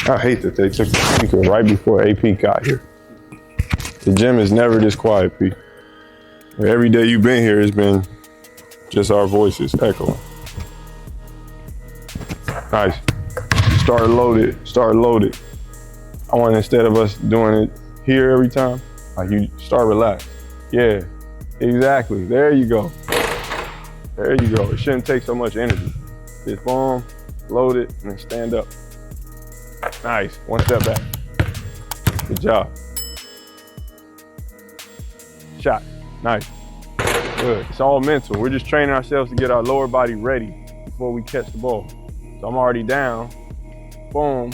I hate that they took the speaker right before AP got here. The gym is never this quiet, P. Every day you've been here, it's been just our voices echoing. Nice. Start loaded. I want, instead of us doing it here every time, like you start relaxed. Yeah, exactly. There you go. There you go. It shouldn't take so much energy. Just boom, load it, and then stand up. Nice. One step back. Good job. Shot. Nice. Good. It's all mental. We're just training ourselves to get our lower body ready before we catch the ball. So I'm already down. Boom.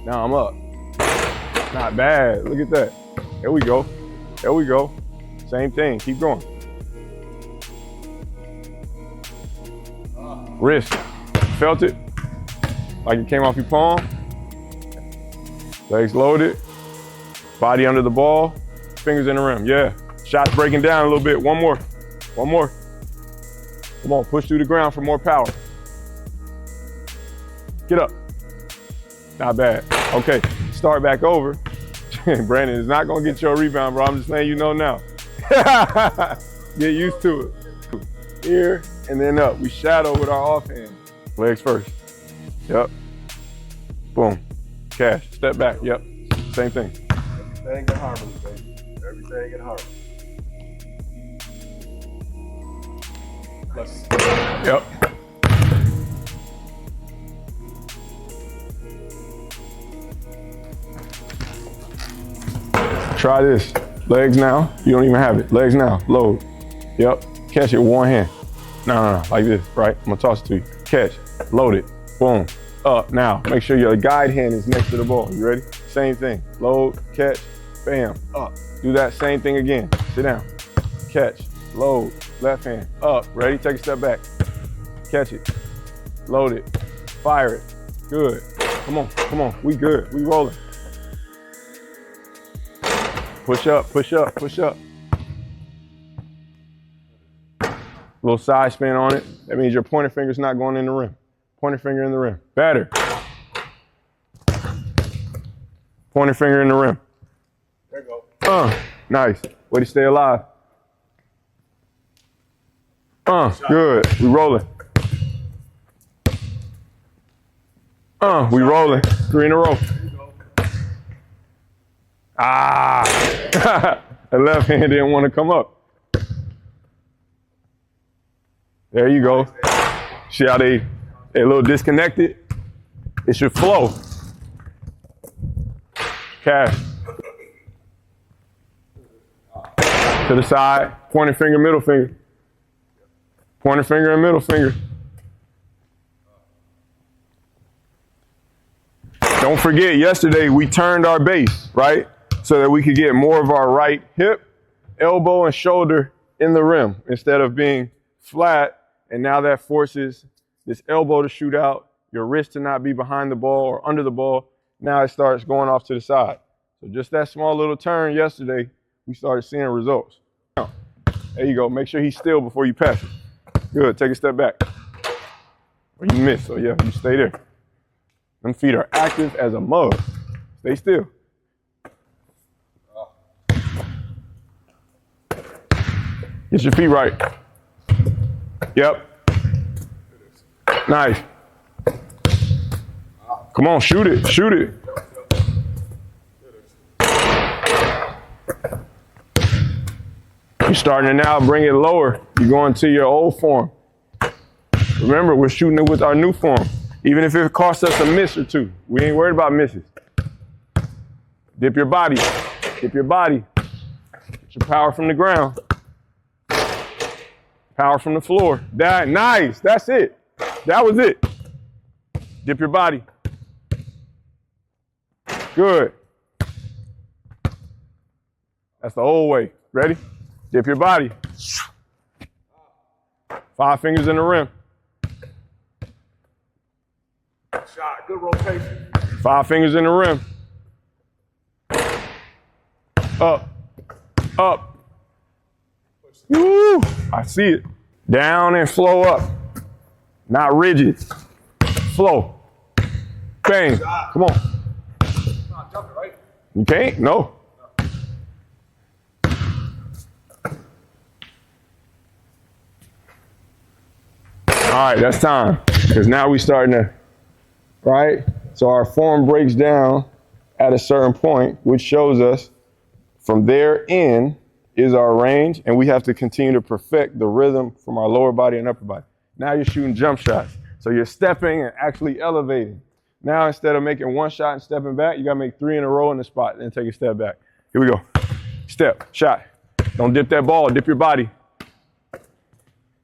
Now I'm up. Not bad. Look at that. There we go. There we go. Same thing. Keep going. Wrist. Felt it? Like it came off your palm? Legs loaded. Body under the ball. Fingers in the rim. Yeah. Shots breaking down a little bit. One more. One more. Come on. Push through the ground for more power. Get up. Not bad. Okay. Start back over. Brandon is not going to get your rebound, bro. I'm just letting you know now. Get used to it. Here and then up. We shadow with our offhand. Legs first. Yep. Boom. Cash. Step back. Yep. Same thing. Everything in harmony, baby. Everything in harmony. Yep. Try this. Legs now. You don't even have it. Legs now. Load. Yep. Catch it with one hand. No. Like this, right? I'm gonna toss it to you. Catch. Load it. Boom. Up. Now, make sure your guide hand is next to the ball. You ready? Same thing. Load, catch, bam, up. Do that same thing again. Sit down. Catch, load, left hand, up. Ready? Take a step back. Catch it. Load it. Fire it. Good. Come on, come on. We good. We rolling. Push up, push up, push up. Little side spin on it. That means your pointer finger's not going in the rim. Pointer finger in the rim. Better. Pointer finger in the rim. There you go. Nice. Way to stay alive. Good. We rolling. We rolling. 3 in a row. The left hand didn't want to come up. There you go. See how they a little disconnected? It should flow. Cash. To the side. Pointer finger, middle finger. Pointer finger and middle finger. Don't forget, yesterday we turned our base, right? So that we could get more of our right hip, elbow, and shoulder in the rim instead of being flat. And now that forces this elbow to shoot out, your wrist to not be behind the ball or under the ball. Now it starts going off to the side. So just that small little turn yesterday, we started seeing results. There you go. Make sure he's still before you pass it. Good. Take a step back. Or you miss. So yeah, you stay there. Them feet are active as a mug. Stay still. Get your feet right. Yep. Nice. Come on, shoot it, shoot it. You're starting to now bring it lower. You're going to your old form. Remember, we're shooting it with our new form. Even if it costs us a miss or two, we ain't worried about misses. Dip your body, dip your body. Get your power from the ground. Power from the floor. That, nice, that's it. That was it. Dip your body. Good. That's the old way. Ready? Dip your body. 5 fingers in the rim. Shot, good rotation. 5 fingers in the rim. Up, up. Woo! I see it. Down and flow up. Not rigid. Flow. Bang. Come on. not jumping, right? You can't? No. All right, that's time. Because now we starting to, right? So our form breaks down at a certain point, which shows us from there in is our range, and we have to continue to perfect the rhythm from our lower body and upper body. Now you're shooting jump shots. So you're stepping and actually elevating. Now instead of making one shot and stepping back, you gotta make 3 in a row in the spot and then take a step back. Here we go. Step, shot. Don't dip that ball, dip your body.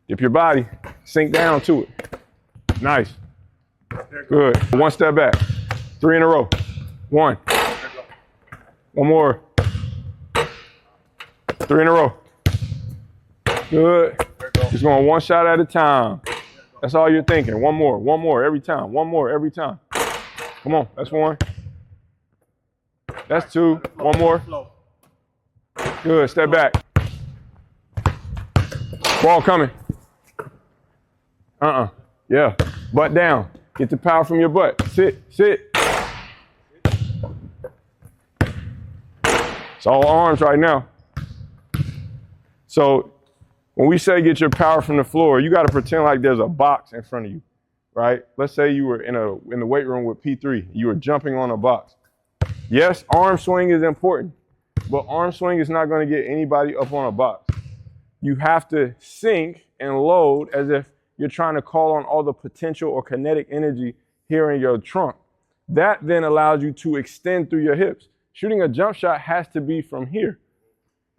Dip your body, sink down to it. Nice. Good. One step back. 3 in a row. 1. One more. 3 in a row. Good. Just going one shot at a time. That's all you're thinking. One more every time. One more every time. Come on, that's 1. That's 2. One more. Good, step back. Ball coming. Yeah, butt down. Get the power from your butt. Sit. It's all arms right now. So when we say get your power from the floor, you got to pretend like there's a box in front of you, right? Let's say you were in the weight room with P3. You were jumping on a box. Yes, arm swing is important, but arm swing is not going to get anybody up on a box. You have to sink and load as if you're trying to call on all the potential or kinetic energy here in your trunk. That then allows you to extend through your hips. Shooting a jump shot has to be from here.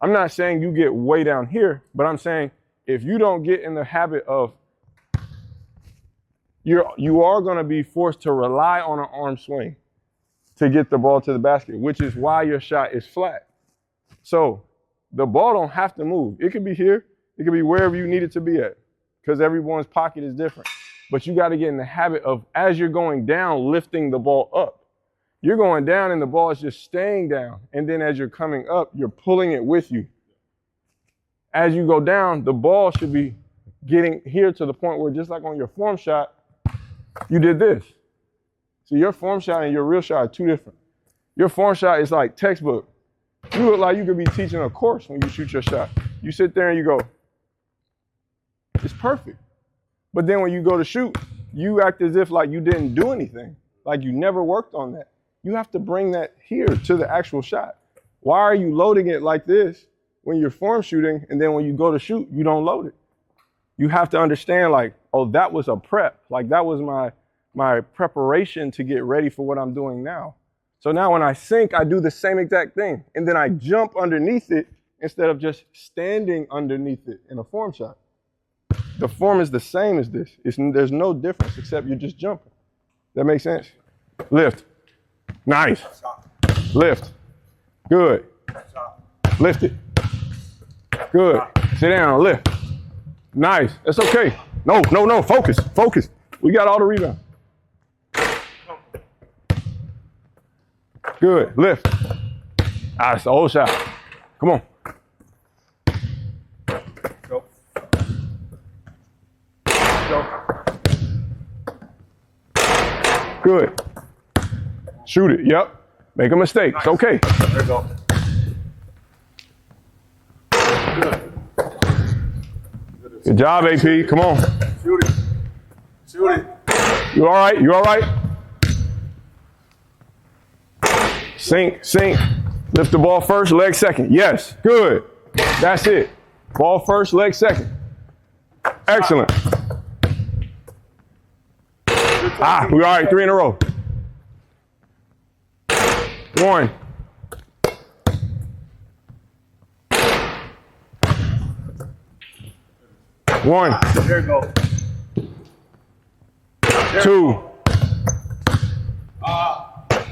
I'm not saying you get way down here, but I'm saying if you don't get in the habit of, you are going to be forced to rely on an arm swing to get the ball to the basket, which is why your shot is flat. So the ball don't have to move. It could be here. It could be wherever you need it to be at, because everyone's pocket is different. But you got to get in the habit of, as you're going down, lifting the ball up. You're going down and the ball is just staying down. And then as you're coming up, you're pulling it with you. As you go down, the ball should be getting here to the point where, just like on your form shot, you did this. So your form shot and your real shot are 2 different. Your form shot is like textbook. You look like you could be teaching a course when you shoot your shot. You sit there and you go, it's perfect. But then when you go to shoot, you act as if like you didn't do anything, like you never worked on that. You have to bring that here to the actual shot. Why are you loading it like this when you're form shooting, and then when you go to shoot, you don't load it? You have to understand, like, oh, that was a prep. Like, that was my preparation to get ready for what I'm doing now. So now when I sink, I do the same exact thing. And then I jump underneath it instead of just standing underneath it in a form shot. The form is the same as this. There's no difference except you're just jumping. That makes sense? Lift. Nice. Lift. Good. Lift it. Good. Sit down. Lift. Nice. That's okay. No. Focus. We got all the rebound. Good. Lift. It's the old shot. Come on. Go. Good. Shoot it. Yep. Make a mistake. Nice. It's okay. There you go. Good job, AP. Come on. Shoot it. You all right? Sink. Lift the ball first, leg second. Yes. Good. That's it. Ball first, leg second. Excellent. We all right. 3 in a row. 1. There you go. 2.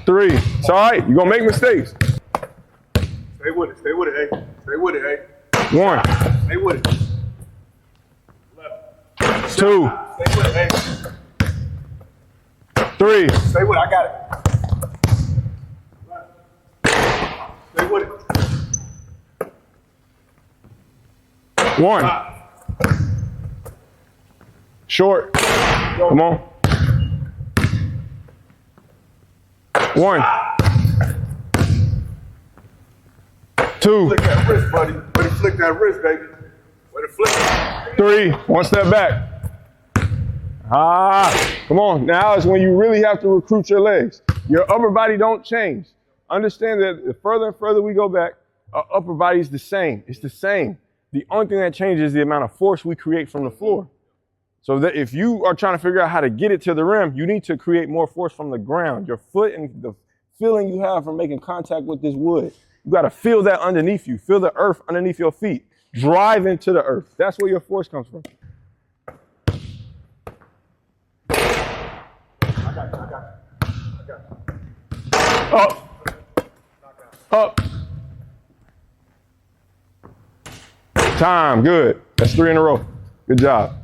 3. It's all right. You're going to make mistakes. Stay with it, hey. Stay with it, hey. 1. Stay with it. 2. Stay with it, hey. 3. Stay with it, I got it. Stay with it. 1. Short. Come on. 1. 2, Flick that wrist, buddy. Way to flick that wrist, baby. Way to flick it. 3, 1 step back. Come on. Now is when you really have to recruit your legs. Your upper body don't change. Understand that the further and further we go back, our upper body is the same. It's the same. The only thing that changes is the amount of force we create from the floor. So that if you are trying to figure out how to get it to the rim, you need to create more force from the ground. Your foot and the feeling you have from making contact with this wood. You got to feel that underneath you. Feel the earth underneath your feet. Drive into the earth. That's where your force comes from. I got you. Up. Time, good. That's 3 in a row. Good job.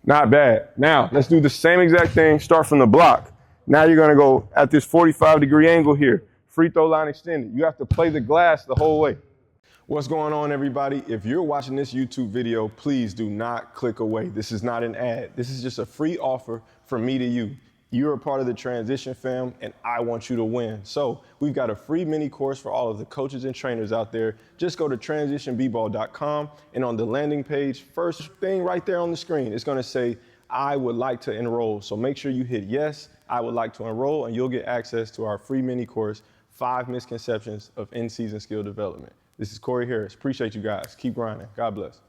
Not bad. Now, let's do the same exact thing. Start from the block. Now you're gonna go at this 45-degree angle here. Free throw line extended. You have to play the glass the whole way. What's going on, everybody? If you're watching this YouTube video, please do not click away. This is not an ad. This is just a free offer from me to you. You're a part of the Transition fam, and I want you to win. So we've got a free mini course for all of the coaches and trainers out there. Just go to transitionbball.com, and on the landing page, first thing right there on the screen, it's gonna say, I would like to enroll. So make sure you hit yes, I would like to enroll, and you'll get access to our free mini course, 5 misconceptions of in-season skill development. This is Korey Harris. Appreciate you guys. Keep grinding. God bless.